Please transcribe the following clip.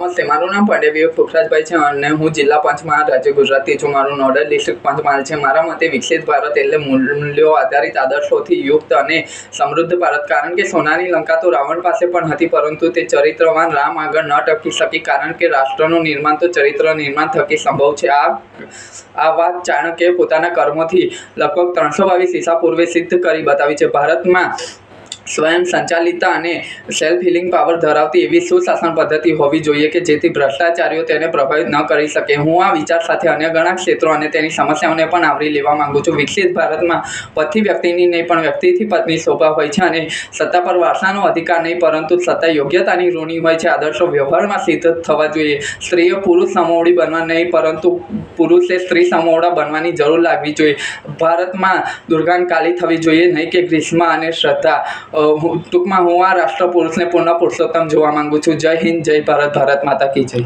નમસ્તે, મારું નામ પાંડે વિવેક પોખરાજભાઈ છે અને હું જિલ્લા પંચમહાલ રાજ્ય ગુજરાતથી છું. મારું નોડલ ડિસ્ટ્રિક્ટ પંચમહાલ છે. મારા મતે વિકસિત ભારત એટલે મૂલ્યો આધારિત આદર્શોથી યુક્ત અને સમૃદ્ધ ભારત. કારણ કે સોનાની લંકા તો રાવણ પાસે પણ હતી, પરંતુ તે ચરિત્રવાન રામ આગળ ન ટકી શકી. કારણ કે રાષ્ટ્રનું નિર્માણ તો ચરિત્ર નિર્માણ થકી સંભવ છે. આ વાત ચાણક્યે પોતાના કર્મોથી લગભગ 322 ઈસા પૂર્વે સિદ્ધ કરી બતાવી છે. ભારતમાં સ્વયં સંચાલિત અને સેલ્ફ હિલિંગ પાવર ધરાવતી એવી સુશાસન પદ્ધતિ હોવી જોઈએ કે જેથી ભ્રષ્ટાચારીઓ તેને પ્રભાવિત ન કરી શકે. હું આ વિચાર સાથે અન્ય ઘણા ક્ષેત્રો અને તેની સમસ્યાઓને પણ આવરી લેવા માંગુ છું. વિકસિત ભારતમાં પતિ વ્યક્તિની નહીં પણ વ્યક્તિથી પત્ની શોભા હોય છે અને સત્તા પર વારસાનો અધિકાર નહીં પરંતુ સત્તા યોગ્યતાની ઋણી હોય છે. આદર્શો વ્યવહારમાં સિદ્ધ થવા જોઈએ. સ્ત્રીએ પુરુષ સમોવડી બનવા નહીં પરંતુ પુરુષે સ્ત્રી સમોવડા બનવાની જરૂર લાગવી જોઈએ. ભારતમાં દુર્ગાન કાલી થવી જોઈએ, નહીં કે ગ્રીષ્મ અને શ્રદ્ધા. ટૂંકમાં હું આ રાષ્ટ્ર પુરુષને પૂર્ણ પુરુષોત્તમ જોવા માંગુ છું. જય હિન્દ, જય ભારત, ભારત માતા કી જય.